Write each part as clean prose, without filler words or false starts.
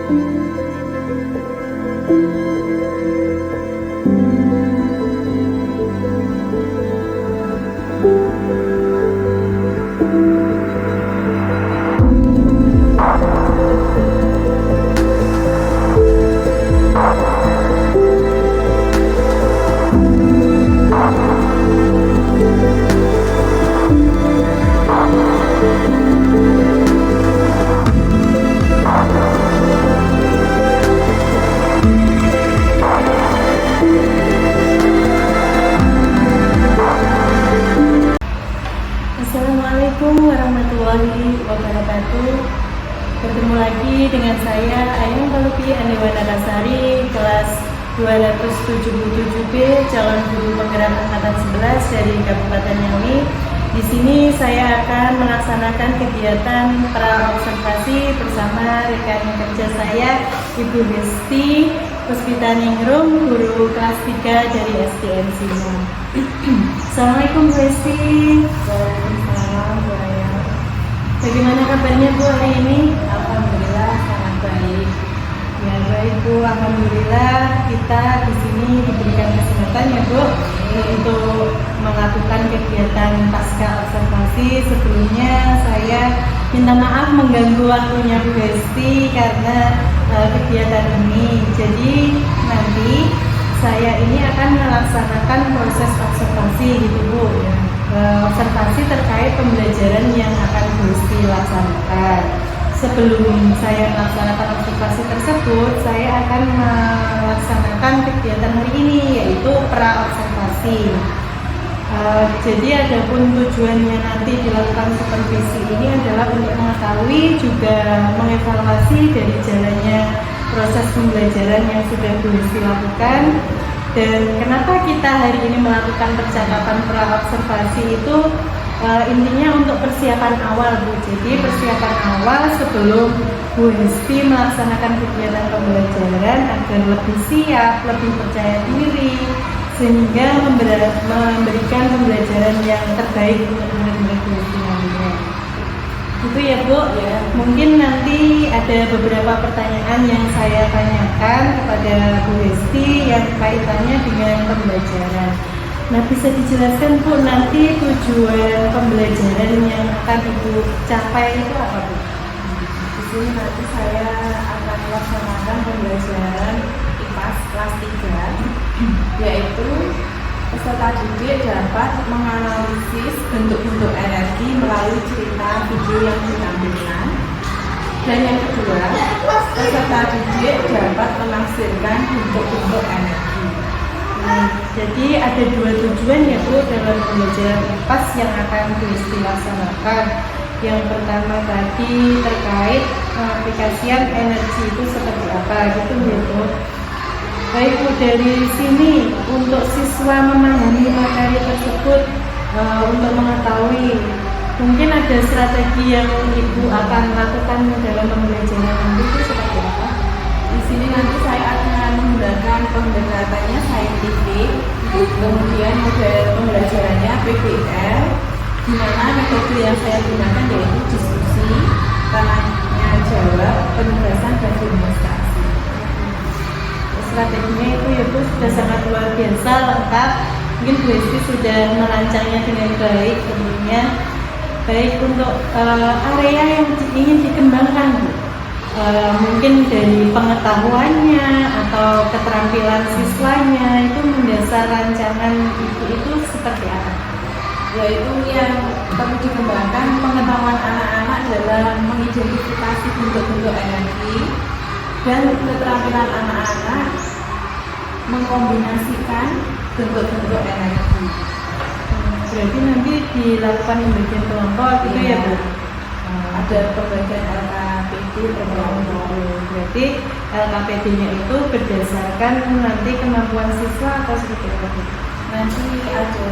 Assalamualaikum warahmatullahi wabarakatuh. Bertemu lagi dengan saya Ayang Palupi Andewana Kasari, kelas 277B, calon guru penggerak angkatan 11 dari Kabupaten Ngawi. Di sini saya akan melaksanakan kegiatan praobservasi bersama rekan kerja saya, Ibu Hesti Puspitaningrum, guru kelas 3 dari SDN Sino. Assalamualaikum Bu Hesti. Waalaikumsalam Bu Ayah. Bagaimana kabarnya Bu hari ini? Alhamdulillah sangat baik. Ya baik Bu, alhamdulillah kita di sini diberikan kesempatan ya Bu untuk melakukan kegiatan pasca observasi. Sebelumnya saya minta maaf mengganggu waktunya Bu Hesti karena kegiatan ini. Jadi nanti saya ini akan melaksanakan proses observasi gitu Bu ya. Observasi terkait pembelajaran yang akan Bu Hesti laksanakan. Sebelum saya melaksanakan observasi tersebut, saya akan melaksanakan kegiatan hari ini, yaitu pra-observasi. Jadi adapun tujuannya nanti dilakukan supervisi ini adalah untuk mengetahui juga mengevaluasi dari jalannya proses pembelajaran yang sudah Bu Hesti lakukan. Dan kenapa kita hari ini melakukan percakapan pra-observasi itu intinya untuk persiapan awal Bu. Jadi persiapan awal sebelum Bu Hesti melaksanakan kegiatan pembelajaran agar lebih siap, lebih percaya diri, sehingga memberikan pembelajaran yang terbaik untuk murid-murid Bu Hesti nantinya. Itu ya Bu. Ya. Mungkin nanti ada beberapa pertanyaan yang saya tanyakan kepada Bu Hesti yang kaitannya dengan pembelajaran. Nah, bisa dijelaskan Bu, nanti tujuan pembelajaran yang akan Ibu capai itu apa Bu? Di sini nanti saya akan melaksanakan pembelajaran IPAS kelas 3, yaitu peserta didik dapat menganalisis bentuk-bentuk energi melalui cerita video yang ditampilkan. Dan yang kedua, peserta didik dapat menafsirkan bentuk-bentuk energi. Jadi ada dua tujuan ya Bu dalam pembelajaran IPAS yang akan Bu Hesti laksanakan. Yang pertama tadi terkait pengaplikasian energi itu seperti apa gitu ya Bu. Baik Bu, dari sini untuk siswa memahami materi tersebut, untuk mengetahui mungkin ada strategi yang Ibu akan lakukan dalam pembelajaran nanti itu seperti apa? Di sini nanti saya akan menggunakan pendekatannya saintifik, kemudian model pembelajarannya PBL, di mana metode yang saya gunakan yaitu diskusi, tanya jawab, penugasan, dan demonstrasi. Strateginya itu ya Bu sudah sangat luar biasa, lengkap. Mungkin Bu Hesti sudah merancangnya dengan baik tentunya. Baik untuk area yang ingin dikembangkan Bu, mungkin dari pengetahuannya atau keterampilan siswanya itu mendasar rancangan itu seperti apa? Yaitu yang perlu dikembangkan pengetahuan anak-anak dalam mengidentifikasi bentuk-bentuk energi dan keterampilan anak-anak mengkombinasikan bentuk-bentuk energi. Berarti nanti dilakukan pembagian kelompok gitu ya Bu? Ada pembagian LKPD per kelompok. Berarti LKPD-nya itu berdasarkan nanti kemampuan siswa atau seperti apa? Nanti ada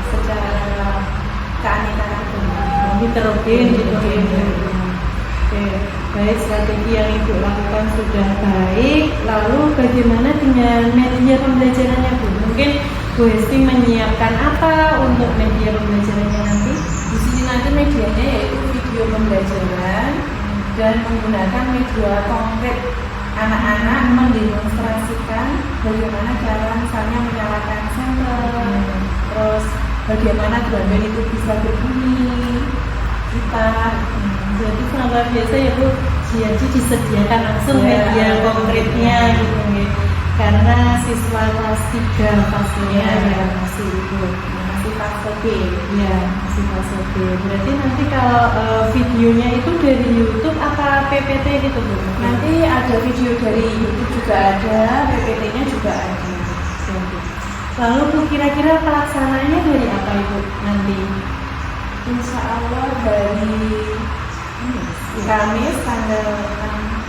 secara keanekaragaman. Heterogen gitu ya. Oke, baik, strategi yang Ibu lakukan sudah baik. Lalu bagaimana dengan media pembelajarannya Bu? Mungkin Bu Hesti menyiapkan apa untuk media pembelajarannya nanti? Di sini nanti medianya yaitu video pembelajaran, dan menggunakan media konkret anak-anak mendemonstrasikan bagaimana cara misalnya menyalakan senter, terus bagaimana drum band itu bisa berbunyi, gitar. Jadi sangat luar biasa ya Bu. Jadi disediakan langsung media konkretnya gitu ya. Karena siswa kelas 3 pastinya ya masih itu Masih fase B. ya masih fase B. Berarti nanti kalau videonya itu dari YouTube apa PPT gitu Bu? Nanti ada video dari YouTube juga ada, PPT-nya juga ada. Lalu Bu, kira-kira pelaksananya dari apa Ibu nanti? Insya Allah dari Kamis tanggal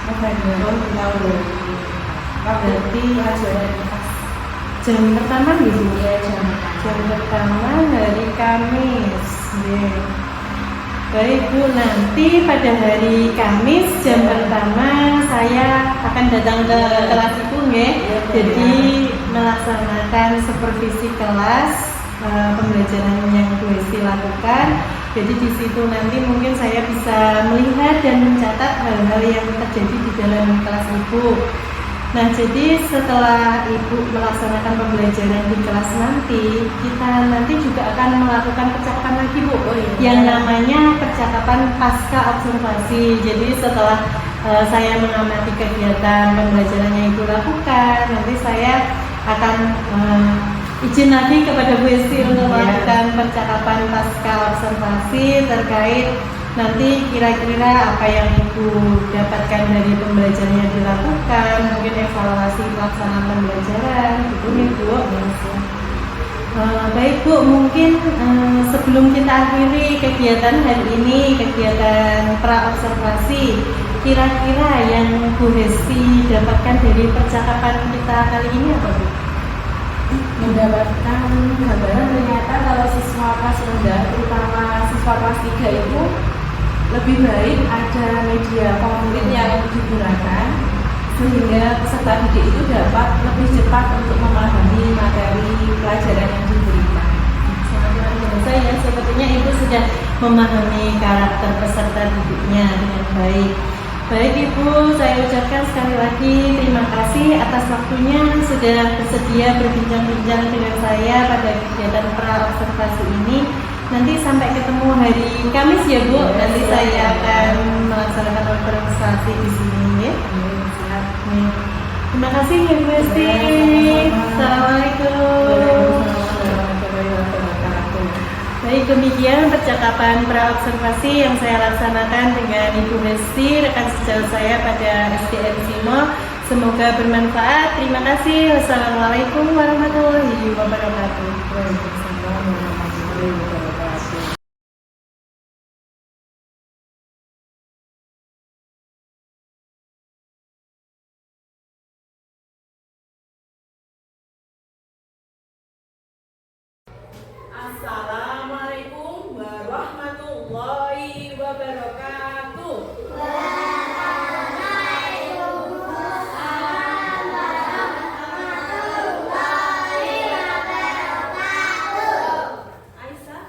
6 November. Berarti pelajaran jam pertama gitu ya jam pertama hari Kamis ya. Baik Bu, nanti pada hari Kamis jam pertama saya akan datang ke kelas itu ya. Jadi melaksanakan supervisi kelas pembelajaran yang Bu Hesti lakukan. Jadi di situ nanti mungkin saya bisa melihat dan mencatat hal-hal yang terjadi di dalam kelas Ibu. Nah, jadi setelah Ibu melaksanakan pembelajaran di kelas nanti, kita nanti juga akan melakukan percakapan lagi Bu, yang namanya percakapan pasca observasi. Jadi setelah saya mengamati kegiatan pembelajaran yang Ibu lakukan, nanti saya akan izin lagi kepada Bu Hesti untuk melakukan percakapan pasca observasi terkait nanti kira-kira apa yang Ibu dapatkan dari pembelajaran yang dilakukan, mungkin evaluasi pelaksanaan pembelajaran, gitu nih Bu. Baik Bu, mungkin sebelum kita akhiri kegiatan hari ini, kegiatan pra-observasi, kira-kira yang Bu Hesti dapatkan dari percakapan kita kali ini apa Bu? Mendapatkan gambaran ternyata kalau siswa kelas rendah, terutama siswa kelas 3 itu lebih baik ada media konkret yang digunakan sehingga peserta didik itu dapat lebih cepat untuk memahami materi pelajaran yang diberikan. Sangat luar biasa ya, sepertinya Ibu sudah memahami karakter peserta didiknya dengan baik. Baik Ibu, saya ucapkan sekali lagi terima kasih atas waktunya sudah bersedia berbincang-bincang dengan saya pada kegiatan pra-observasi ini. Nanti sampai ketemu hari Kamis ya Bu. Nanti saya akan melaksanakan observasi di sini ya. Terima kasih ya Bu Hesti. Assalamualaikum. Baik, demikian percakapan pra-observasi yang saya laksanakan dengan Ibu Hesti, rekan sejauh saya pada SDN Simo. Semoga bermanfaat. Terima kasih. Wassalamualaikum warahmatullahi wabarakatuh. Waalaikumsalam warahmatullahi wabarakatuh. Assalamualaikum warahmatullahi wabarakatuh. Aisyah,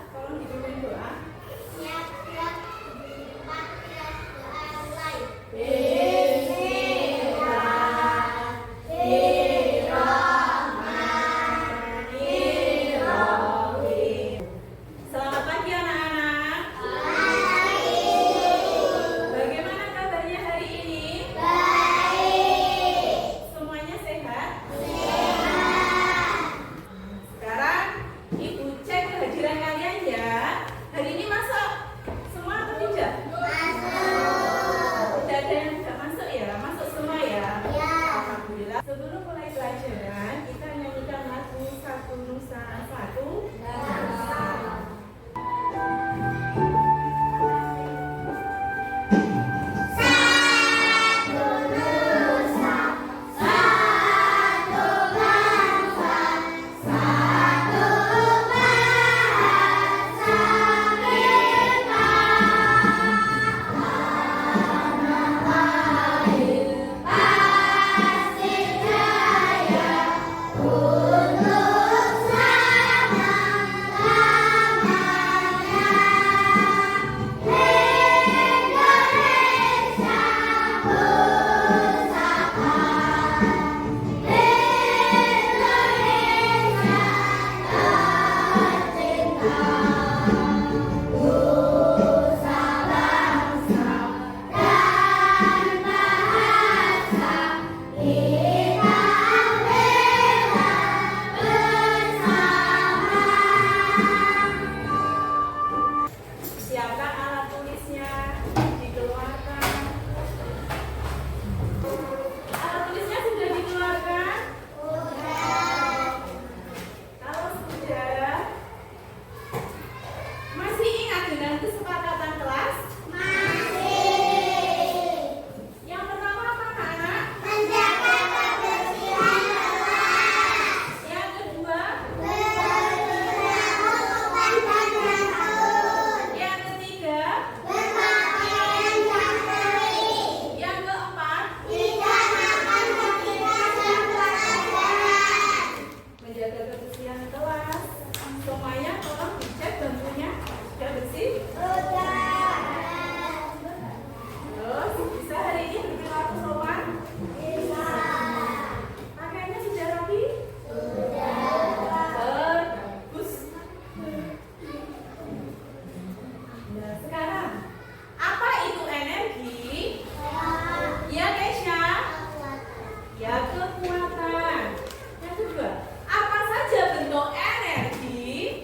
kekuatan. Yang kedua, apa saja bentuk energi?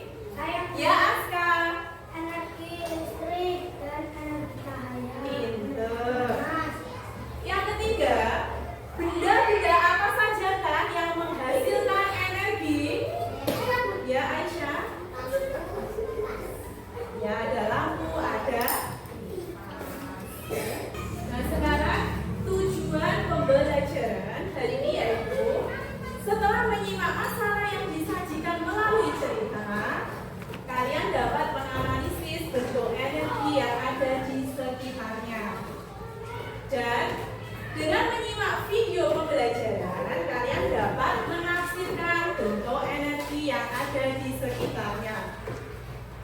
Ya, Aska. Energi listrik dan energi cahaya. Pinter. Yang ketiga, benda-benda apa saja kan yang menghasilkan energi? Ya, Aisyah. Ya, ada lampu, ada. Nah, sekarang tujuan pembelajaran hari ini yaitu setelah menyimak masalah yang disajikan melalui cerita, kalian dapat menganalisis bentuk energi yang ada di sekitarnya. Dan dengan menyimak video pembelajaran, kalian dapat menafsirkan bentuk energi yang ada di sekitarnya.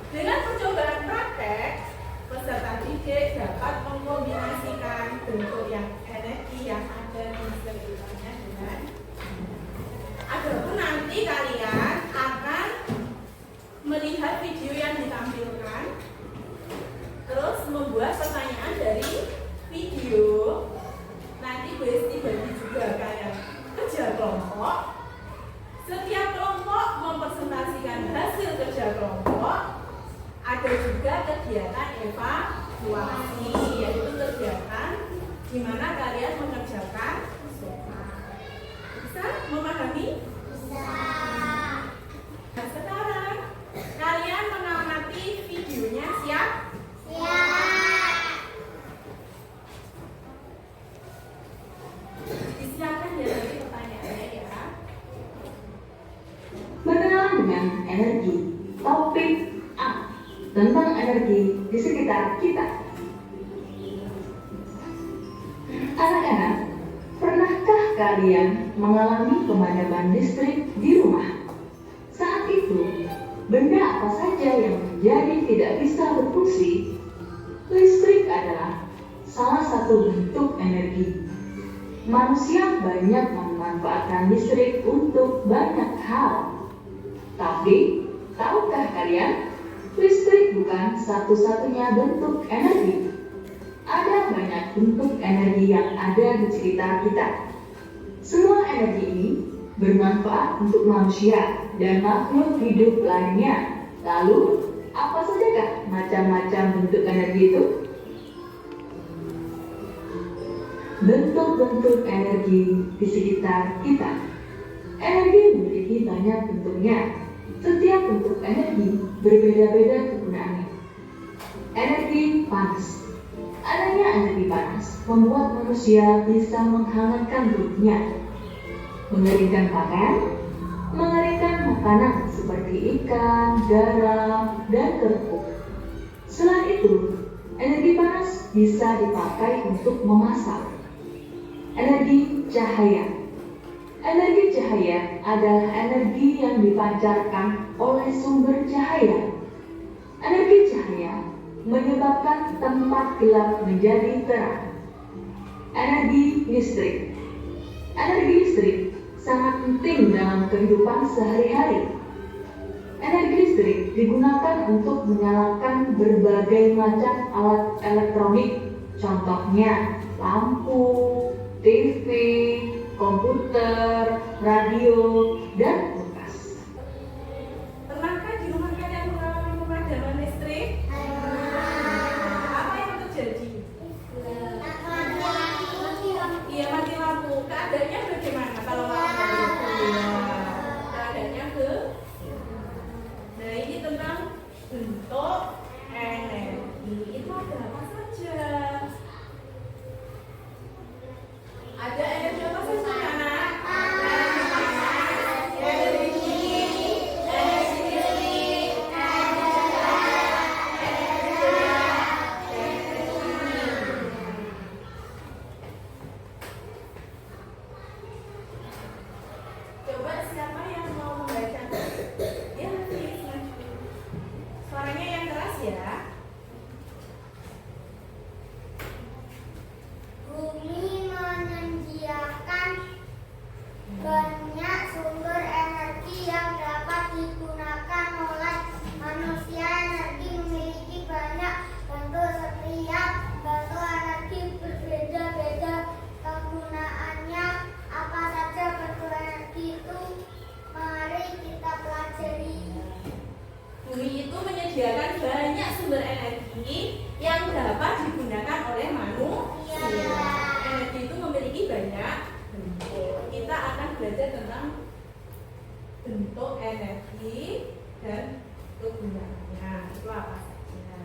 Dengan percobaan praktek, peserta didik dapat mengkombinasikan bentuk energi yang ada di sekitarnya dengan adapun nanti kalian akan melihat video yang ditampilkan, terus membuat pertanyaan dari video. Nanti Besti bagi juga kayak kerja kelompok. Setiap kelompok mempresentasikan hasil kerja kelompok. Ada juga kegiatan evaluasi, yaitu kegiatan di mana kalian mengerjakan soal. Bisa memahami? Bisa. Nah, sekarang kalian mengamati videonya, siap? Siap. Disiapkan ya nanti pertanyaannya ya. Berkenalan dengan energi. Topik A tentang energi di sekitar kita. Anak-anak, pernahkah kalian mengalami pemadaman listrik di rumah? Saat itu, benda apa saja yang menjadi tidak bisa berfungsi? Listrik adalah salah satu bentuk energi. Manusia banyak memanfaatkan listrik untuk banyak hal. Tapi, tahukah kalian? Listrik bukan satu-satunya bentuk energi. Ada banyak bentuk energi yang ada di sekitar kita. Semua energi ini bermanfaat untuk manusia dan makhluk hidup lainnya. Lalu, apa sajakah macam-macam bentuk energi itu? Bentuk-bentuk energi di sekitar kita. Energi memiliki banyak bentuknya. Setiap bentuk energi berbeda-beda kegunaannya. Energi panas. Adanya energi panas membuat manusia bisa menghangatkan tubuhnya, mengeringkan pakaian, mengeringkan makanan seperti ikan, garam, dan kerupuk. Selain itu, energi panas bisa dipakai untuk memasak. Energi cahaya. Energi cahaya adalah energi yang dipancarkan oleh sumber cahaya. Energi cahaya menyebabkan tempat gelap menjadi terang. Energi listrik. Energi listrik sangat penting dalam kehidupan sehari-hari. Energi listrik digunakan untuk menyalakan berbagai macam alat elektronik, contohnya lampu, TV, komputer, radio, dan kulkas. Pernahkah di rumah kalian mengalami pemadaman listrik? Apa yang terjadi? Iya, mati lampu. Keadaannya bagaimana kalau lampu mati? Keadaannya Nah, ini tentang bentuk energi. Itu ada apa saja? Ada energi apa saja, anak? Energi panas, energi dingin, energi listrik, energi cahaya, energi gelap, energi dingin. Coba siapa yang mau membaca? Ya, please, maju. Suaranya yang keras ya. Bumi menjadi menyediakan banyak sumber energi yang dapat digunakan oleh manusia. Energi itu memiliki banyak bentuk. Kita akan belajar tentang bentuk energi dan kegunaannya. Itu apa saja.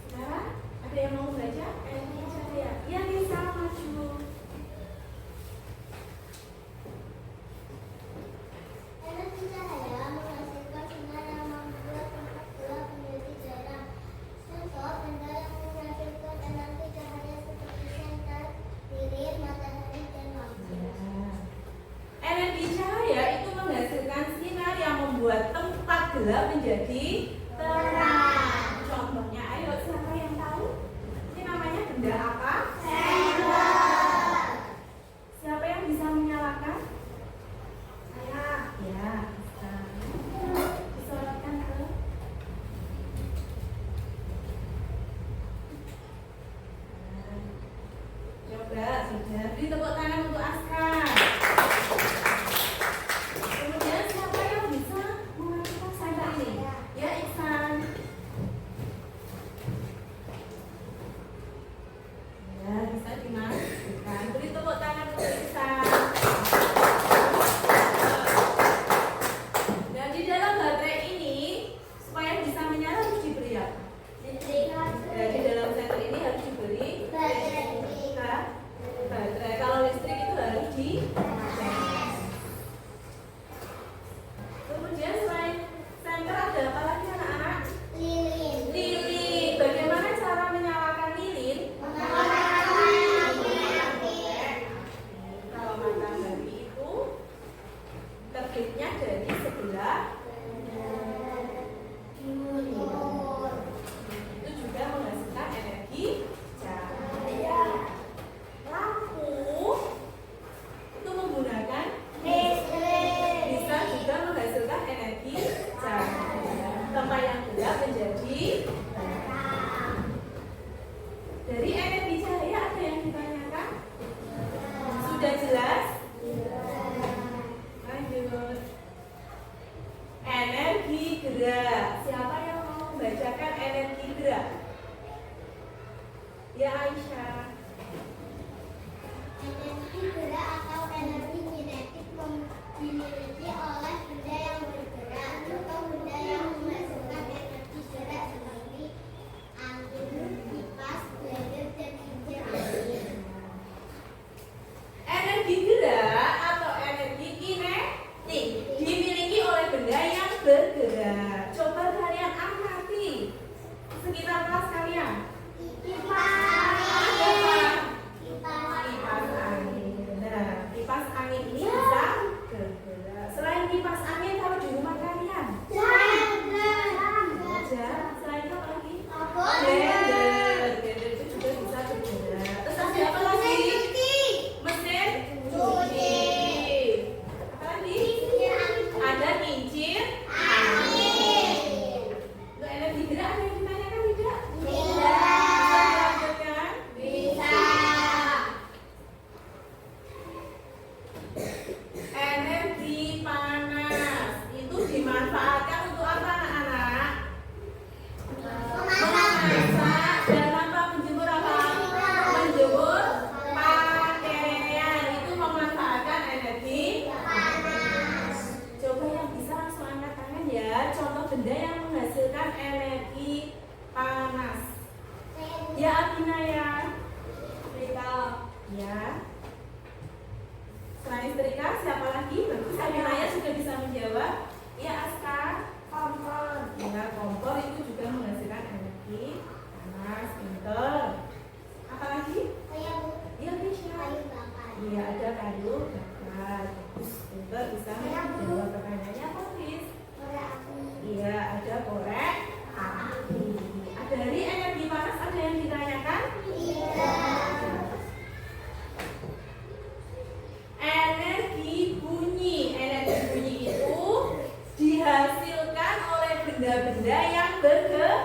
Sekarang ada yang mau belajar energi cahaya? Iya, bisa maju. Energi cahaya menghasilkan sinar yang membuat tempat gelap menjadi terang. Contoh benda yang menghasilkan energi cahaya seperti senter, lilin, matahari, dan lampu. Energi cahaya itu menghasilkan sinar yang membuat tempat gelap menjadi terang. Contohnya, ayo siapa yang tahu? Ini namanya benda apa? Senter. Siapa yang bisa menyalakan? Saya. Ya, bisa. Disorotkan ke. Coba sudah. Beri tepuk tangan untuk Aska. Kemudian siapa yang bisa mematikan senter ini? Ya, Iksan. Ya, bisa dimatikan. Beri tepuk tangan untuk Iksan. Dan di dalam baterai ini, supaya bisa menyala harus diberi apa? Ya, di dalam senter ini harus diberi baterai. Kalau listrik itu harus di. Kemudian selain senter ada apa lagi anak-anak? Lilin. Lilin. Bagaimana cara menyalakan lilin? Kalau matahari itu terbitnya dari sebelah Timur. itu juga menghasilkan energi cahaya. Lampu itu menggunakan Listrik. bisa juga menghasilkan energi cahaya. Tempat yang gelap menjadi terang. Dari energi cahaya ada yang ditanyakan? Sudah jelas? Lanjut. Energi gerak. Siapa yang mau membacakan energi gerak? Ya, Aisyah. Energi gerak atau energi kinetik dimiliki oleh benda yang bergerak atau benda yang menghasilkan energi gerak seperti angin, kipas, blender, dan kincir angin. Energi gerak atau energi kinetik dimiliki oleh benda yang bergerak. Coba kalian amati sekitar kelas kalian. Kipas Apa? kipas Kipas angin. Nah, kipas angin ini bisa bergerak. Selain kipas angin, kalau di rumah kalian ada selain itu apa lagi? Blender. Blender itu juga bisa bergerak. Terus ada apa lagi? Mesin cuci. Apa lagi? Ada kincir angin. Untuk energi gerak ada yang ditanyakan tidak? Bisa dilanjutkan? Energi panas itu dimanfaatkan untuk apa anak-anak? Memasak dan apa? Menjemur apa? Menjemur pakaian. Itu memanfaatkan energi panas. Coba yang bisa langsung angkat tangan ya. Contoh benda yang menghasilkan energi panas. Ya, Abina ya. Setrika. Ya. Selain setrika, siapa lagi? Bagus, Abinaya sudah bisa menjawab. Ya, Aska. Kompor. Ya, kompor itu juga menghasilkan energi panas. Pinter. Apa lagi? Iya, Misha. Iya, ada kayu bakar. Bagus, pinter bisa menjawab pertanyaannya apa, Chris? Iya, ada korek api. Dari energi panas ada yang ditanyakan? Energi bunyi. Energi bunyi itu dihasilkan oleh benda-benda yang bergerak.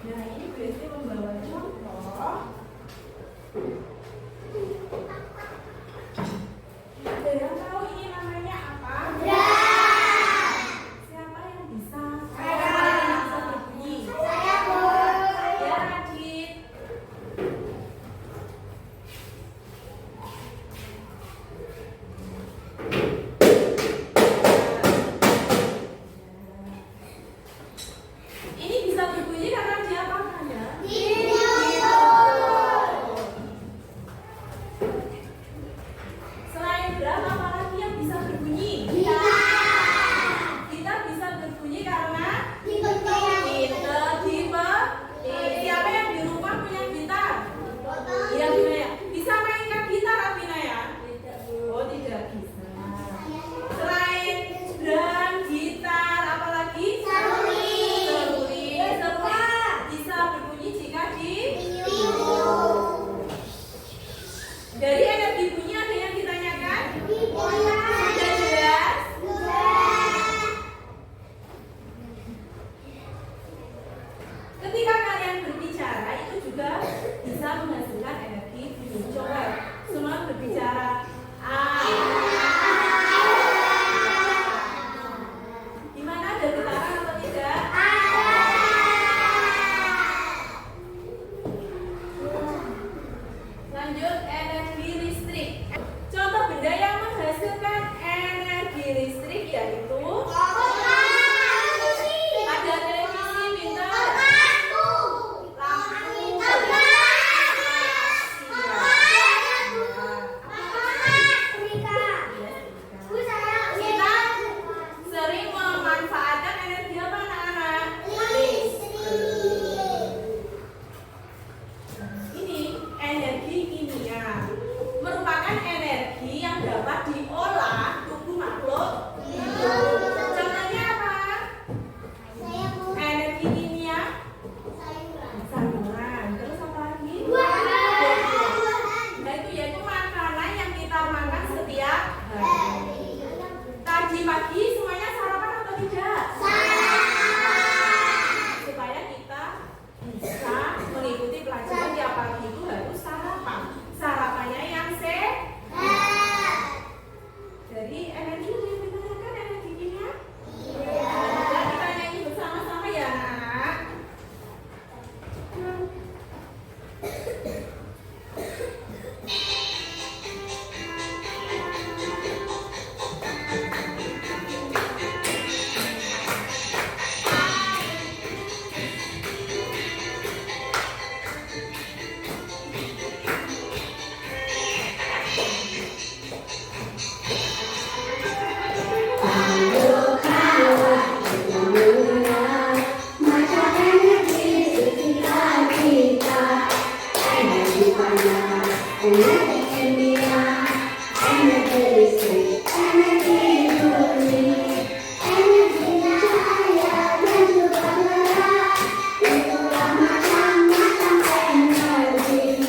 Nah, ini berarti membawa energi kimia, energi listrik, energi murni, energi cahaya dan juga gerak. Itulah macam-macam energi.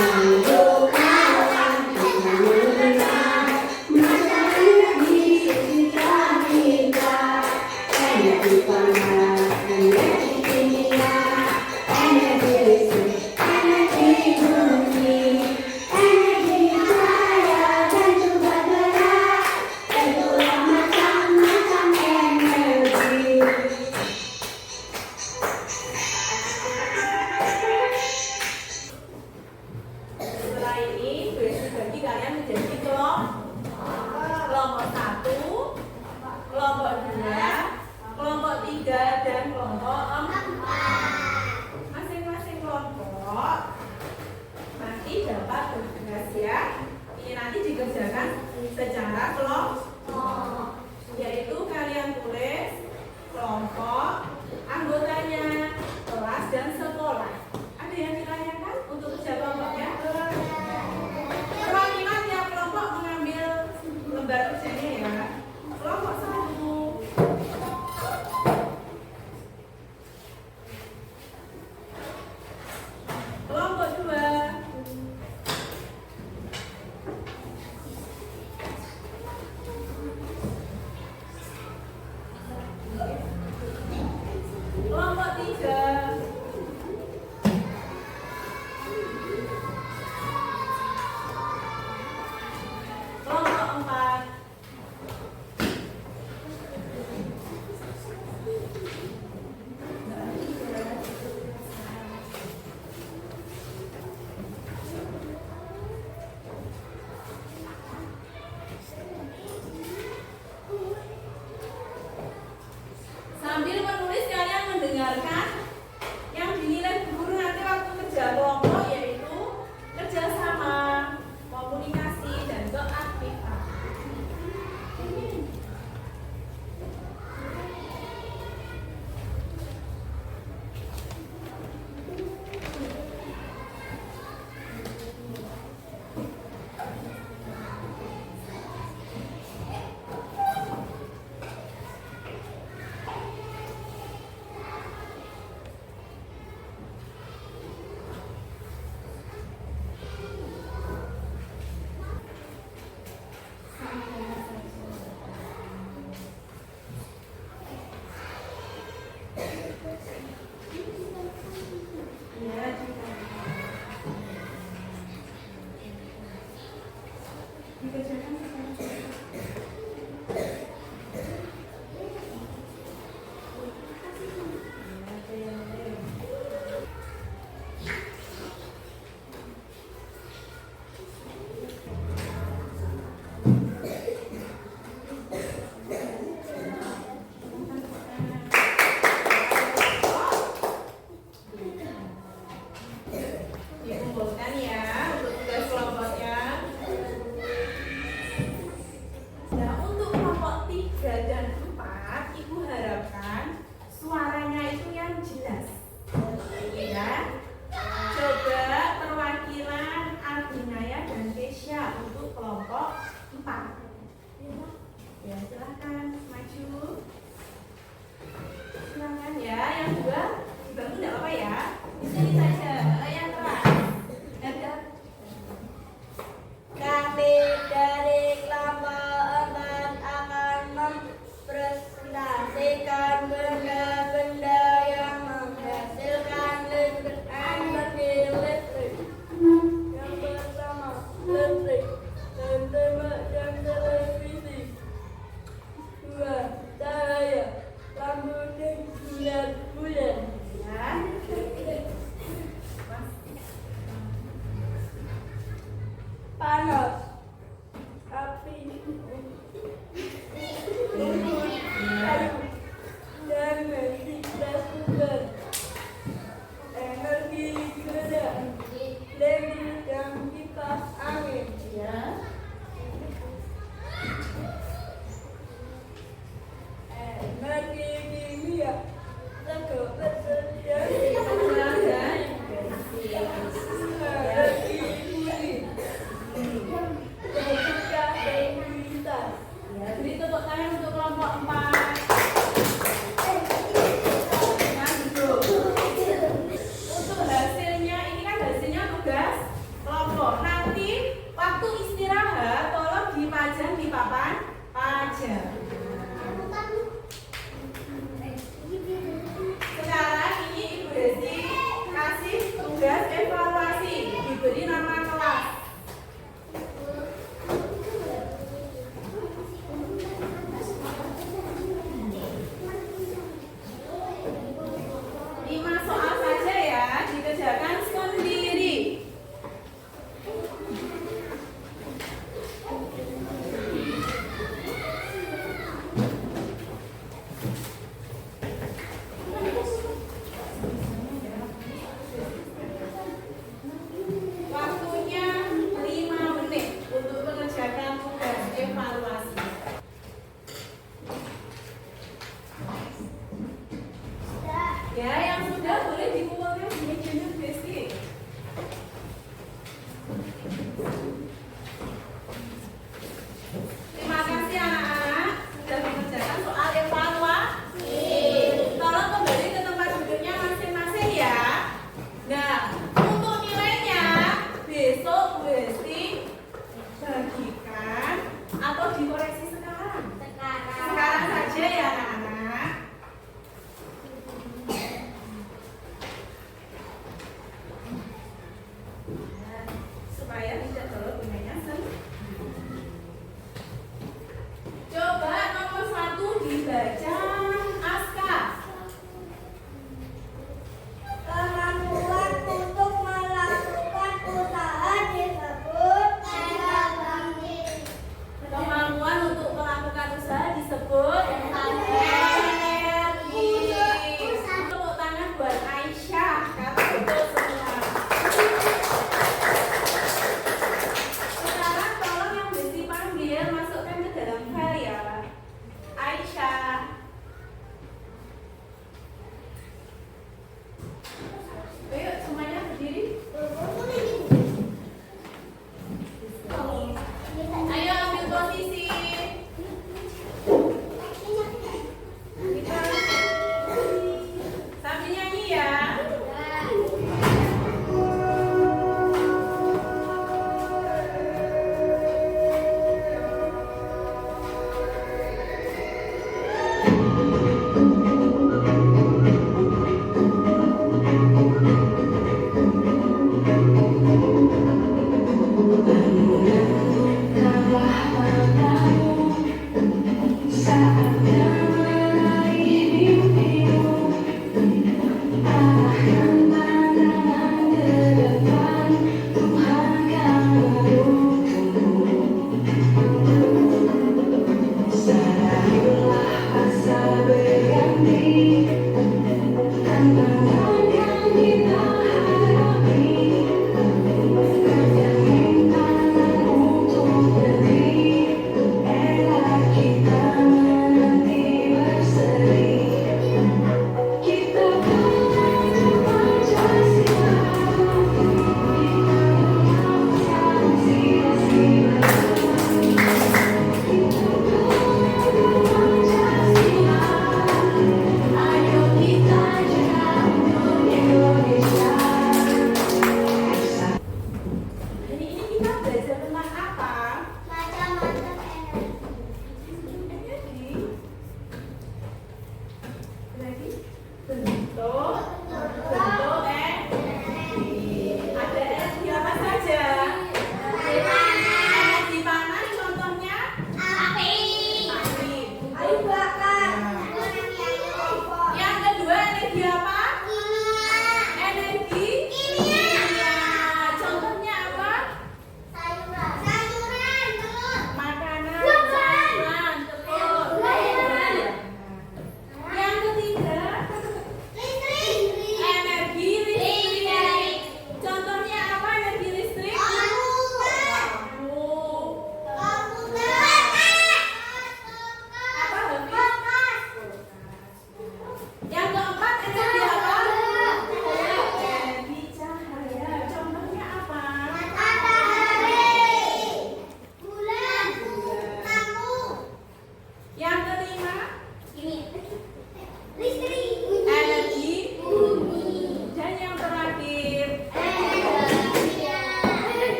Ayo kawan kita mengenal macam energi sekitar kita. Energi panas, energi kimia, energi listrik, energi murni, energi cahaya dan juga gerak. Itulah macam-macam energi. Setelah ini, bagi kalian menjadi kelompok 1, kelompok 2, kelompok 3, dan kelompok 4. Masing-masing kelompok nanti dapat bertugas ya. Ini nanti dikerjakan secara kelompok, yaitu kalian tulis kelompok, anggotanya, kelas, dan sekolah. Ada yang ditanyakan untuk kerja kelompoknya? Perwakilan tiap kelompok mengambil lembar kerjanya ya. Kelompok 1, kelompok 2, kelompok 3, kelompok 4, sambil menulis kalian mendengarkan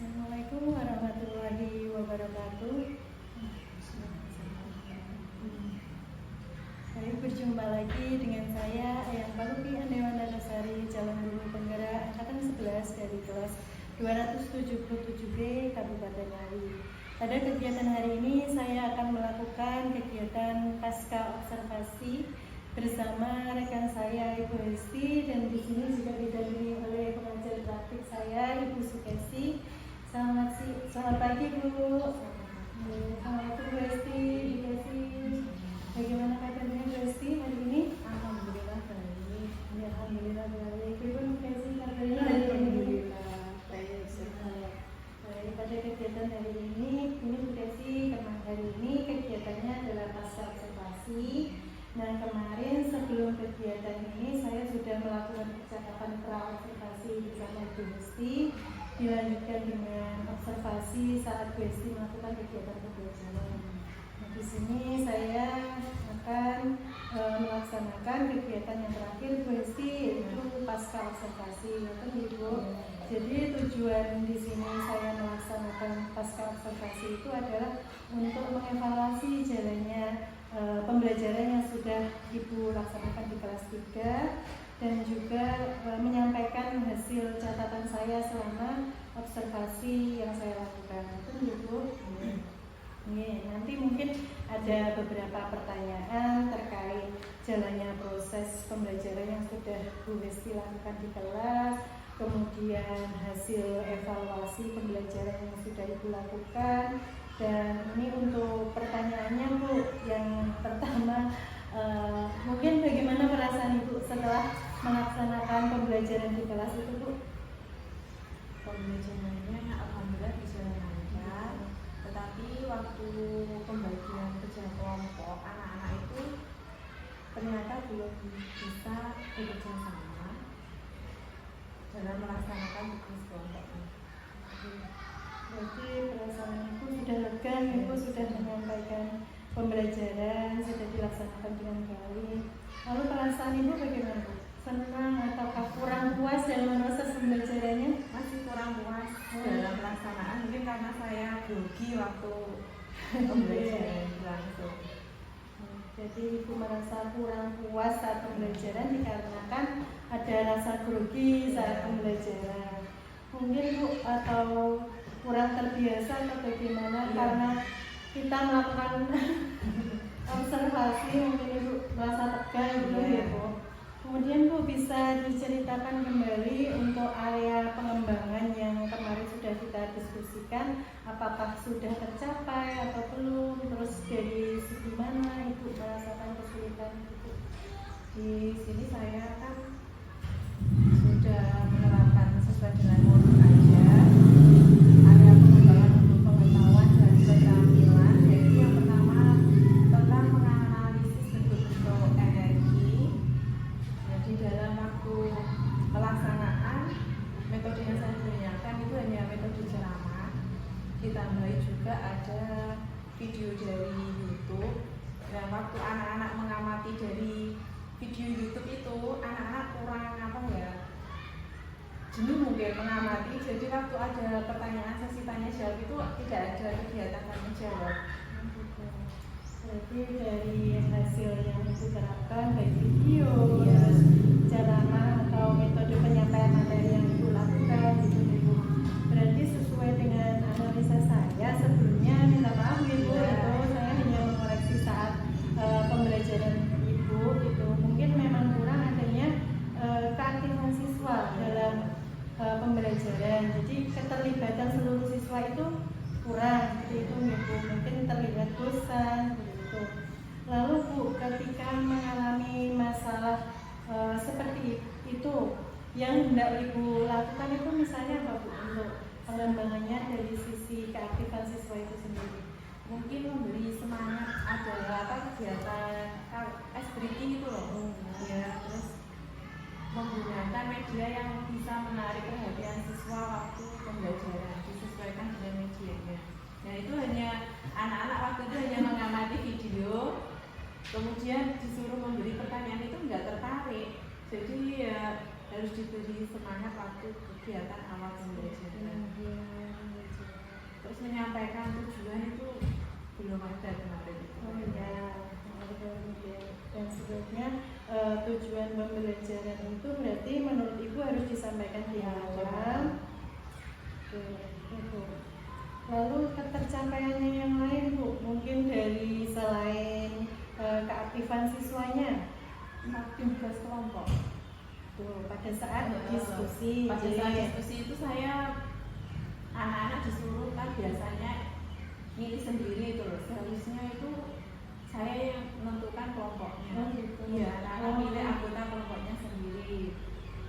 Assalamualaikum warahmatullahi wabarakatuh. Saya berjumpa lagi dengan saya Ayang Palupi Andewana Dasari, calon guru penggerak angkatan 11 dari kelas 277B Kabupaten Ngawi. Pada kegiatan hari ini saya akan melakukan kegiatan pasca observasi bersama rekan saya Ibu Hesti, dan di sini juga didampingi oleh pengajar praktik saya Ibu Sukesi. Selamat pagi Bu. Assalamualaikum Bu Hesti, Ibu Hesti. Bagaimana kabarnya Bu Hesti hari ini? Alhamdulillah baik. Ya, alhamdulillah baik. Ibu Hesti kabarnya hari ini? Alhamdulillah baik. Baik, pada kegiatan hari ini Bu Hesti, hari ini kegiatannya adalah pasca observasi. Nah, kemarin sebelum kegiatan ini saya sudah melakukan percakapan pra-observasi bersama Bu Hesti, dilanjutkan dengan observasi saat Bu Hesti melakukan kegiatan pembelajaran. Nah, di sini saya akan melaksanakan kegiatan yang terakhir Bu Hesti, yaitu pasca observasi. Ibu. Jadi tujuan di sini saya melaksanakan pasca observasi itu adalah untuk mengevaluasi jalannya pembelajaran yang sudah Ibu laksanakan di kelas 3, dan juga menyampaikan hasil catatan saya selama observasi yang saya lakukan. Itu Ibu. Nanti mungkin ada beberapa pertanyaan terkait jalannya proses pembelajaran yang sudah Bu Hesti lakukan di kelas, kemudian hasil evaluasi pembelajaran yang sudah Ibu lakukan. Dan ini untuk pertanyaannya Bu, yang pertama mungkin bagaimana perasaan Ibu setelah melaksanakan pembelajaran di kelas itu Bu? Pembelajarannya alhamdulillah bisa lancar, tetapi waktu pembagian kerja kelompok anak-anak itu ternyata belum bisa bekerja sama dalam melaksanakan tugas kelompoknya. Berarti perasaan Ibu sudah lega, Ibu sudah menyampaikan pembelajaran sudah dilaksanakan dengan baik. Lalu perasaan Ibu bagaimana Bu? Senang ataukah kurang puas dalam proses pembelajarannya? Masih kurang puas dalam pelaksanaan, mungkin karena saya grogi waktu pembelajaran langsung. Jadi Ibu merasa kurang puas saat pembelajaran dikarenakan ada rasa grogi saat pembelajaran. Mungkin Bu, atau kurang terbiasa atau bagaimana, karena kita melakukan observasi mungkin Ibu merasa tegang gitu ya Bu. Kemudian Bu, bisa diceritakan kembali untuk area pengembangan yang kemarin sudah kita diskusikan, apakah sudah tercapai atau belum, terus dari segi mana Ibu merasakan kesulitan itu? Di sini saya kan sudah menerapkan sesuai dengan modul aja. Area pengembangan untuk pengetahuan dan keterampilan, yaitu yang pertama tentang menganalisis bentuk-bentuk energi. Jadi dalam waktu pelaksanaan, metode yang saya gunakan itu hanya metode ceramah. Ditambahi juga ada video dari YouTube. Dan waktu anak-anak mengamati dari video YouTube itu, anak-anak kurang jenuh mungkin mengamati. Jadi waktu ada pertanyaan sesi tanya jawab itu tidak ada kegiatan tanya jawab. Berarti dari hasil yang Ibu terapkan baik video, ceramah atau metode penyampaian materi yang Ibu lakukan gitu Ibu. Berarti sesuai dengan analisa saya sebelumnya, minta maaf Ibu, itu saya hanya mengoreksi saat pembelajaran Ibu itu mungkin memang kurang adanya keaktifan siswa dalam pembelajaran. Jadi keterlibatan seluruh siswa itu kurang, itu mungkin terlihat bosan begitu. Lalu Bu, ketika mengalami masalah seperti itu, yang hendak Ibu lakukan itu misalnya apa Bu untuk pengembangannya dari sisi keaktifan siswa itu sendiri? Mungkin memberi semangat, ada kegiatan breaking itu loh, ya, terus menggunakan media yang bisa menarik perhatian siswa waktu pembelajaran, disesuaikan dengan medianya. Nah itu hanya anak-anak waktu itu hanya mengamati video, kemudian disuruh memberi pertanyaan itu nggak tertarik. Jadi ya harus diberi semangat waktu kegiatan awal pembelajaran. disampaikan di alam. Itu. Lalu ketercapaiannya yang lain Bu, mungkin dari selain keaktifan siswanya, tugas kelompok. tuh pada saat diskusi, Pada saat diskusi itu saya anak-anak disuruh kan biasanya milih sendiri itu loh. Seharusnya itu saya yang menentukan kelompoknya. Oh, gitu. Iya, anak-anak Oh. milih anggota kelompoknya sendiri.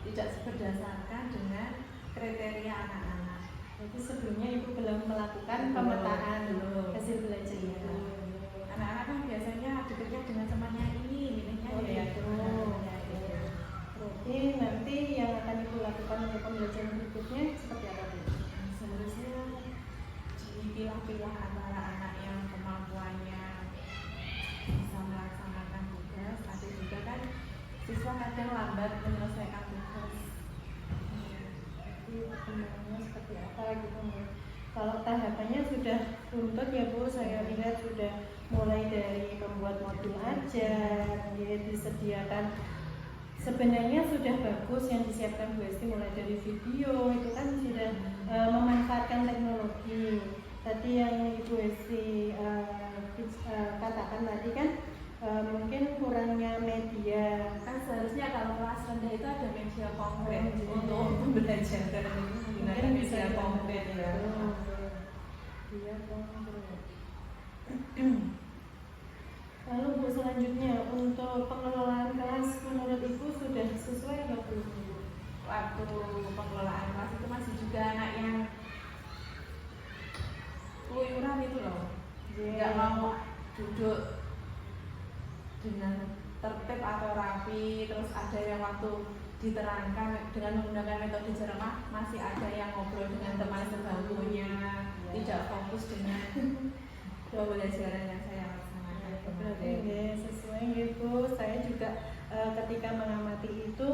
Tidak berdasarkan dengan kriteria anak-anak. Jadi sebelumnya Ibu belum melakukan Belum. pemetaan Belum. hasil belajarnya. Anak-anak kan biasanya dekat dengan temannya ini, milihnya Oh, ya gitu. temannya itu. Berarti nanti yang akan Ibu lakukan untuk pembelajaran berikutnya seperti apa Bu? Seharusnya dipilah-pilah antara anak yang kemampuannya bisa melaksanakan tugas, ada juga kan siswa kadang lambat menyelesaikan tugas. Jadi perkembangannya seperti apa gitu Bu. Kalau tahapannya sudah runtut ya Bu, saya lihat sudah mulai dari membuat modul ajar, ya, disediakan. Sebenarnya sudah bagus yang disiapkan Bu Esti, mulai dari video itu kan sudah memanfaatkan teknologi. Tadi yang Ibu Esti katakan tadi kan mungkin kurangnya media. Kan seharusnya kalau kelas rendah itu ada media konkret Oh, untuk pembelajaran ini menggunakan Mungkin bisa media konkret ya. Iya, konkret. Lalu Bu, selanjutnya untuk pengelolaan kelas menurut Ibu sudah sesuai atau belum Bu? Waktu pengelolaan kelas itu masih juga anak yang keluyuran itu loh, nggak mau duduk dengan tertib atau rapi, terus ada yang waktu diterangkan dengan menggunakan metode ceramah masih ada yang ngobrol dengan teman sebangkunya, tidak fokus dengan pembelajaran yang saya laksanakan. Berarti ya, sesuai gitu. Saya juga ketika mengamati itu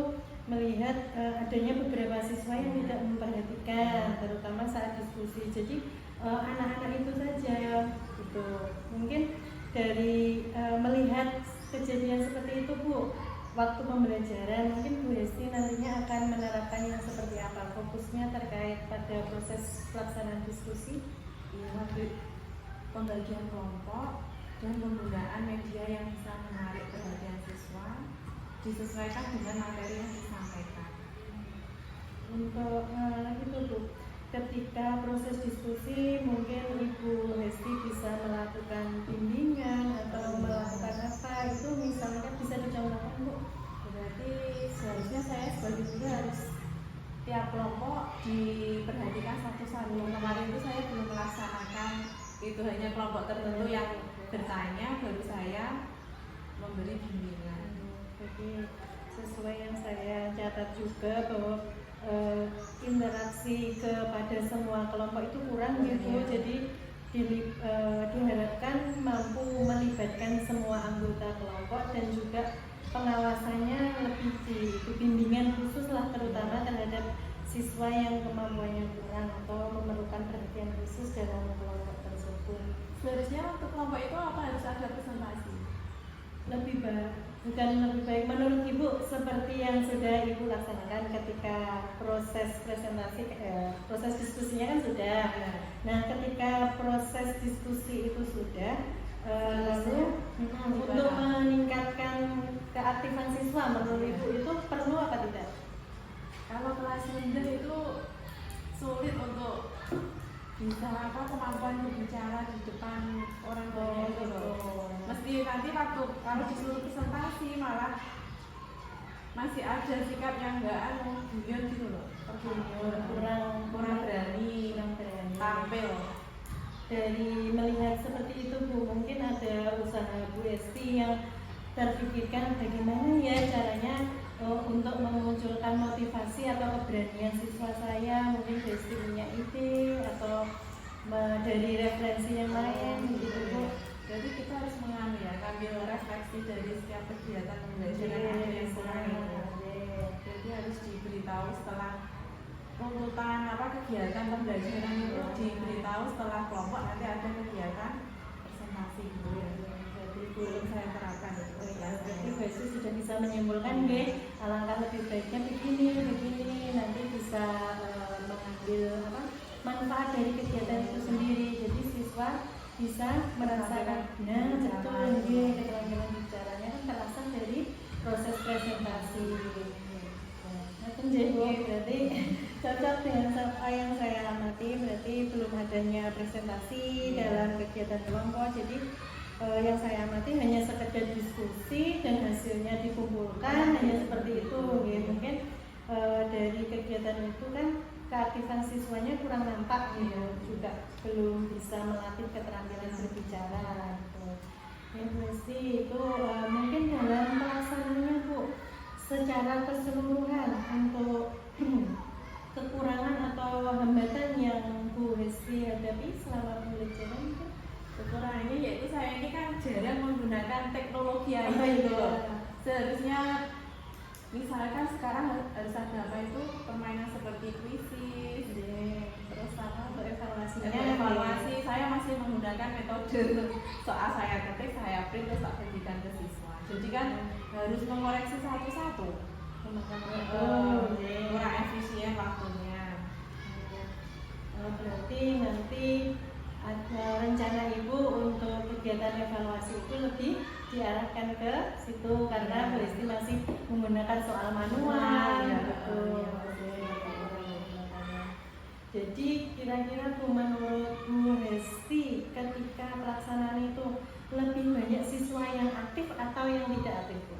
melihat adanya beberapa siswa yang tidak memperhatikan, terutama saat diskusi. Jadi anak-anak itu saja gitu. Mungkin dari melihat kejadian seperti itu Bu, waktu pembelajaran mungkin Bu Hesti nantinya akan menerapkan yang seperti apa? Fokusnya terkait pada proses pelaksanaan diskusi. Ya, waktu pembagian kelompok dan penggunaan media yang bisa menarik perhatian siswa disesuaikan dengan materi yang disampaikan. Untuk itu Bu, ketika proses diskusi mungkin Ibu Hesti bisa melakukan bimbingan atau melakukan apa itu misalnya bisa dicontohkan Bu. Berarti seharusnya saya sebagai guru harus tiap kelompok diperhatikan satu-satu. Kemarin itu saya belum melaksanakan, itu hanya kelompok tertentu yang bertanya, baru saya memberi bimbingan. Jadi sesuai yang saya catat juga bahwa interaksi kepada semua kelompok itu kurang gitu. Jadi diharapkan mampu melibatkan semua anggota kelompok dan juga pengawasannya lebih bimbingan khusus lah, terutama terhadap siswa yang kemampuannya kurang atau memerlukan perhatian khusus dalam kelompok tersebut. Seharusnya untuk kelompok itu apa harus ada presentasi? Lebih baik, bukan lebih baik menurut Ibu seperti yang sudah Ibu laksanakan ketika proses presentasi, proses diskusinya kan sudah. Nah, ketika proses diskusi itu sudah, lalu untuk meningkatkan keaktifan siswa menurut Ibu itu perlu apa tidak? Kalau kelas rendah itu sulit untuk bisa kemampuan berbicara di depan orang banyak itu loh. Mesti nanti waktu kalau disuruh presentasi malah masih ada sikap yang enggak guyon gitu loh. Kurang berani tampil. Dari melihat seperti itu Bu, mungkin ada usaha Bu Esti yang terpikirkan bagaimana ya caranya untuk memunculkan motivasi atau keberanian siswa saya. Mungkin Bu Esti punya ide atau dari referensi yang lain gitu Bu. Jadi kita harus mengambil refleksi dari setiap kegiatan pembelajaran yang kurang itu. Jadi harus diberitahu setelah tuntutan kegiatan pembelajaran itu diberitahu setelah kelompok nanti ada kegiatan presentasi dulu ya. Jadi belum saya terapkan itu. Berarti Bu Esti sudah bisa menyimpulkan alangkah lebih baiknya begini nanti bisa bisa mengambil manfaat dari kegiatan itu sendiri. Jadi siswa bisa merasakan betul keterampilan bicaranya kan terasa dari proses presentasi. Nah, jadi berarti cocok dengan apa yang saya amati, berarti belum adanya presentasi dalam kegiatan kelompok. Jadi yang saya amati hanya sekedar diskusi dan hasilnya dikumpulkan, hanya seperti itu. Ya, mungkin dari kegiatan itu kan keaktifan siswanya kurang nampak, ya, juga belum bisa melatih keterampilan berbicara. Gitu. Ya, mesti itu mungkin dalam pelaksanaannya Bu, secara keseluruhan untuk kekurangan atau hambatan yang Bu Hesti hadapi selama pembelajaran itu? Kekurangannya yaitu saya ini kan jarang menggunakan teknologi Oh, gitu iya. loh. Seharusnya misalkan sekarang harus ada apa itu permainan seperti kuisis, Terus apa untuk evaluasinya? evaluasi. Saya masih menggunakan metode soal saya ketik, saya print terus tak berikan ke siswa. Jadi kan harus mengoreksi satu-satu. Kurang efisien waktunya. Berarti nanti ada rencana Ibu untuk kegiatan evaluasi itu lebih diarahkan ke situ karena Bu Hesti masih menggunakan soal manual. Ya, Betul. Jadi kira-kira Bu, menurut Bu Hesti ketika pelaksanaan itu lebih banyak siswa yang aktif atau yang tidak aktif Bu?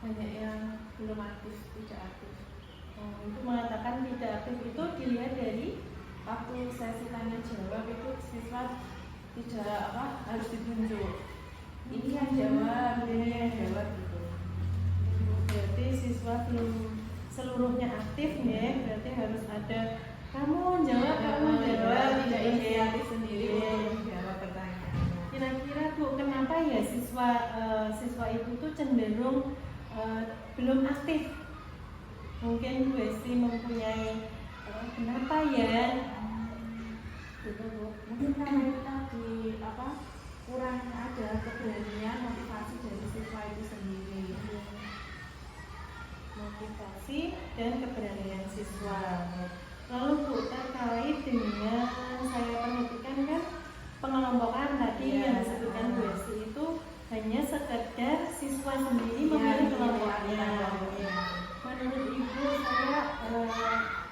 Banyak yang belum aktif, tidak aktif. Itu mengatakan tidak aktif itu dilihat dari Waktu sesi tanya jawab itu siswa tidak harus ditunjuk. Ini yang jawab, ini yang jawab gitu. berarti siswa belum seluruhnya aktif ya, berarti harus ada kamu jawab, tidak inisiatif sendiri Iya. untuk menjawab pertanyaannya. Kira-kira Bu, kenapa ya siswa itu tuh cenderung belum aktif? Mungkin Bu Hesti mempunyai kenapa ya? Gitu Bu. Mungkin karena itu tadi kurang ada keberanian motivasi dari siswa itu sendiri. Motivasi dan keberanian siswa. Lalu Bu, terkait dengan saya perhatikan kan pengelompokan tadi yang disebutkan Bu Hesti itu hanya sekedar siswa sendiri memilih kelompoknya. Menurut Ibu, saya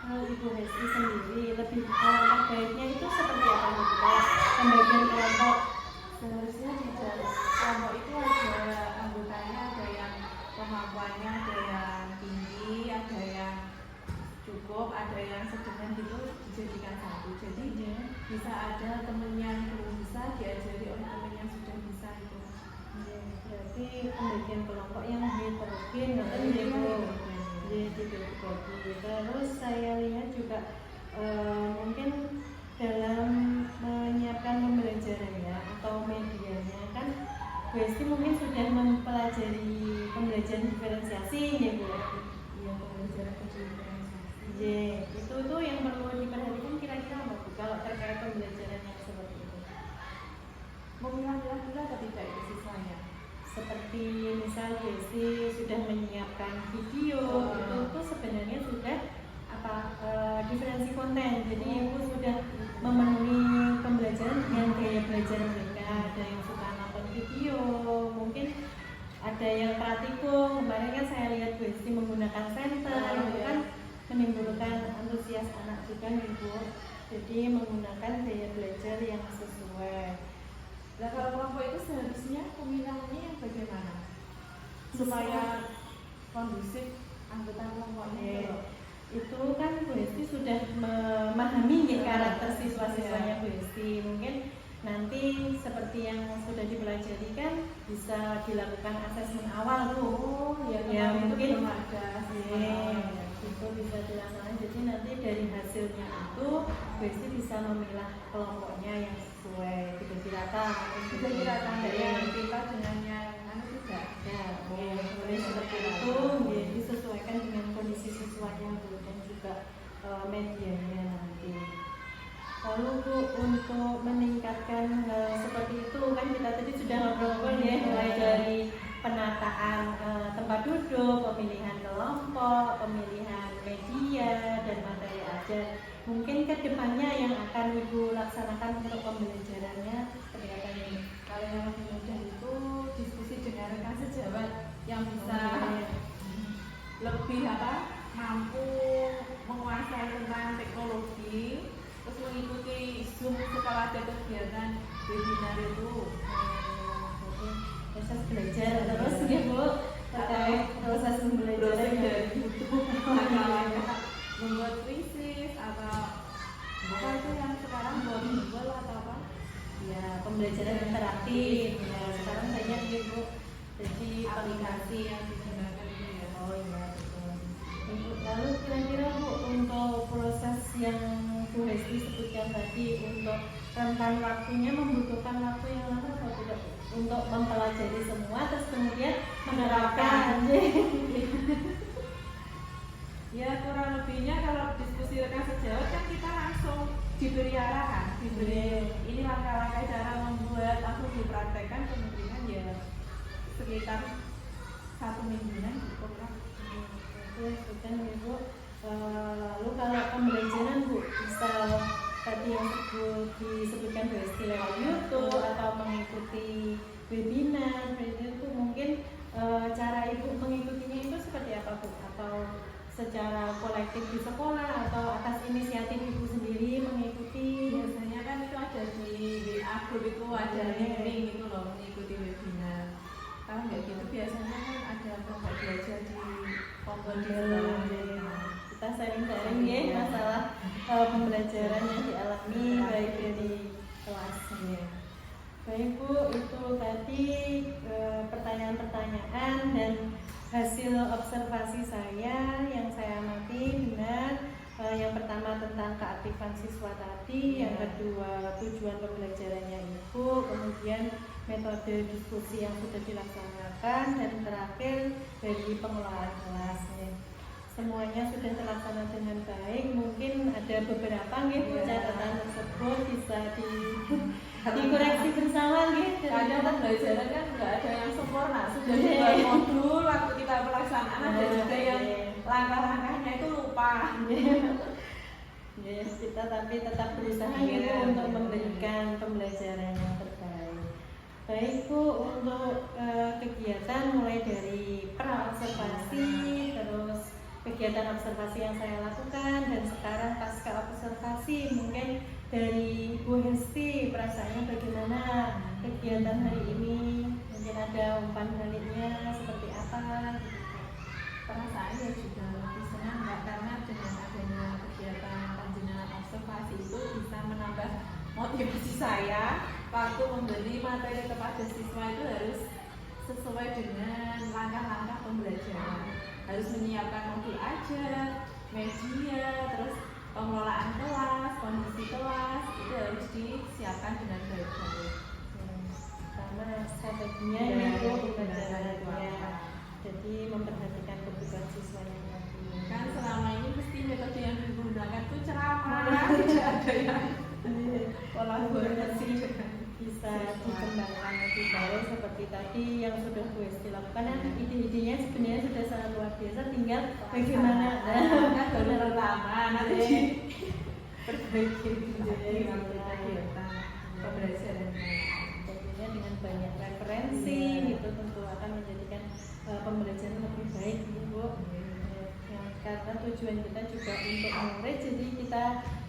Ibu Hesti sendiri lebih baiknya itu seperti apa Bu? Pembagian kelompok Seharusnya di dalam kelompok itu ada anggotanya, ada yang kemampuannya, ada yang tinggi, ada yang cukup, ada yang sedang gitu dijadikan satu. Jadi bisa ada temen yang belum bisa diajari oleh temen yang sudah bisa itu. berarti pembagian kelompok yang heterogen dibagi. Terus saya lihat juga mungkin dalam menyiapkan pembelajarannya atau medianya kan Bu Hesti mungkin sudah mempelajari pembelajaran diferensiasi ya Bu. Iya, pembelajaran diferensiasi. Itu tuh yang perlu diperhatikan kira-kira apa Bu kalau terkait pembelajaran yang seperti itu? Memilah-milah dulu atau tidak itu siswanya? Seperti misal Bu Hesti sudah menyiapkan video, itu tuh sebenarnya sudah diferensi konten. Jadi Ibu sudah memenuhi pembelajaran dengan gaya belajar mereka. Ada yang suka nonton video, mungkin ada yang praktikum. Kemarin kan saya lihat Bu Hesti menggunakan center, itu kan menimbulkan antusias anak juga nih Bu. Jadi menggunakan gaya belajar yang sesuai. Nah, kalau kelompok itu seharusnya pemilahannya yang bagaimana? Supaya kondusif anggota kelompoknya. Itu kan Bu Hesti sudah memahami karakter siswa-siswanya Bu Hesti. Mungkin nanti seperti yang sudah dipelajari kan bisa dilakukan asesmen awal tuh. Ya mungkin belum ada. Itu bisa dilaksanakan. Jadi nanti dari hasilnya itu Bu Hesti bisa memilah kelompoknya yang sesuai dibagi rata. Dibagi rata dari yang pintar dengan yang tidak. Ya, boleh seperti itu. Disesuaikan dengan kondisi siswanya Bu dan juga medianya nanti. Lalu Bu, untuk meningkatkan seperti itu kan kita tadi sudah ngobrol-ngobrol ya mulai dari penataan tempat duduk, pemilihan kelompok, pemilihan media dan materi ajar. Mungkin kedepannya yang akan Ibu laksanakan untuk pembelajarannya seperti apa ini? Kalau yang lebih mudah itu diskusi dengan rekan sejawat yang bisa lebih mampu menguasai tentang teknologi, terus mengikuti Zoom setelah ada kegiatan webinar itu. Proses belajar terus ya Bu, terkait proses pembelajaran dari YouTube, membuat krisis atau apa itu yang sekarang buat Google atau apa? ya pembelajaran interaktif. Ya, sekarang banyak ya Bu, jadi Aplikasi yang digunakan itu ya. oh iya betul. Ibu, lalu kira-kira Bu untuk proses yang Bu Hesti sebutkan tadi untuk rentan waktunya membutuhkan waktu yang lama atau tidak untuk mempelajari semua terus kemudian menerapkan? Ya kurang lebihnya kalau diskusi rekan sejawat kan kita langsung diberi arahan, diberi ini langkah-langkah cara membuat langsung dipraktekkan, kemungkinan ya sekitar 1 mingguan cukup lah. Oke, bukan Ibu. Lalu kalau pembelajaran Bu bisa tadi yang disebutkan Bu Hesti lewat YouTube atau mengikuti webinar, itu mungkin cara Ibu mengikutinya itu seperti apa Bu? Atau secara kolektif di sekolah atau atas inisiatif Ibu sendiri mengikuti? Biasanya kan itu ada di WA group itu ada link itu loh mengikuti webinar. Kalau nggak gitu biasanya kan ada kelompok belajar di Model kita sharing-sharing ya masalah pembelajaran yang dialami baik dari kelasnya. Baik Bu, itu tadi pertanyaan-pertanyaan dan hasil observasi saya yang saya amati benar. Yang pertama tentang keaktifan siswa tadi, yang kedua tujuan pembelajarannya Ibu, kemudian metode diskusi yang sudah dilaksanakan, dan terakhir dari pengelolaan kelasnya. Semuanya sudah terlaksana dengan baik. Mungkin ada beberapa catatan tersebut bisa dikoreksi bersama gitu. Kadang pembelajaran kan nggak ada yang sempurna, sudah dibuat modul waktu kita pelaksanaan ada juga yang langkah-langkahnya itu lupa. Yes, kita tapi tetap berusaha gitu untuk memberikan pembelajaran yang terbaik. Baik Bu, untuk kegiatan mulai dari pra-observasi, terus kegiatan observasi yang saya lakukan, dan sekarang pasca observasi, mungkin dari Bu Hesti perasaannya bagaimana kegiatan hari ini? Mungkin ada umpan baliknya seperti apa? Perasaan ya juga lebih senang Mbak, karena dengan adanya kegiatan panjenengan observasi itu bisa menambah motivasi saya waktu memberi materi kepada siswa itu harus sesuai dengan langkah-langkah pembelajaran. Harus menyiapkan modul ajar, media, terus pengelolaan kelas, kondisi kelas itu harus disiapkan dengan baik-baik. Sama strateginya Ya, itu pembelajarannya. Jadi memperhatikan kebutuhan siswanya tadi. Kan selama ini mesti metode yang digunakan itu ceramah, tidak ada yang kolaborasi dengan bisa dikembangkan lebih baik seperti tadi yang sudah Bu Hesti lakukan. Nah, ide-idenya sebenarnya sudah sangat luar biasa, tinggal bagaimana kan baru pertama nanti perbaiki kegiatan pembelajarannya. tentunya dengan banyak referensi itu tentu akan menjadikan pembelajaran lebih baik Bu. Ya, karena tujuan kita juga untuk murid, jadi kita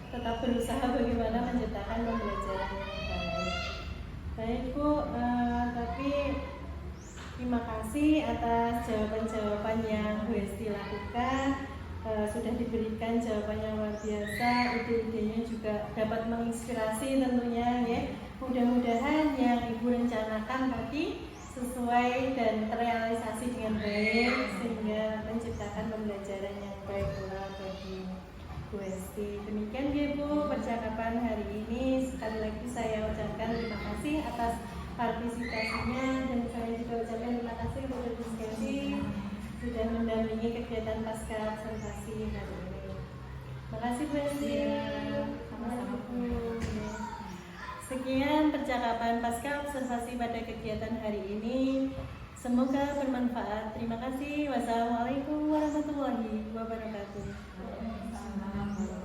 tetap berusaha bagaimana menciptakan pembelajaran yang baik. Baik Bu, tapi terima kasih atas jawaban-jawaban yang Bu Hesti lakukan. Sudah diberikan jawaban yang luar biasa, ide-idenya juga dapat menginspirasi tentunya ya. Mudah-mudahan yang Ibu rencanakan tadi sesuai dan terrealisasi dengan baik sehingga menciptakan pembelajaran yang baik pula bagi Bu Hesti. Demikian ya Bu percakapan hari ini. Sekali lagi saya ucapkan terima kasih atas partisipasinya, dan saya juga ucapkan terima kasih kepada Bu Hesti sudah mendampingi kegiatan pasca observasi hari ini. Terima kasih Bu Hesti. Sama-sama Bu. Sekian percakapan pasca observasi pada kegiatan hari ini. Semoga bermanfaat. Terima kasih. Wassalamualaikum warahmatullahi wabarakatuh. Waalaikumsalam.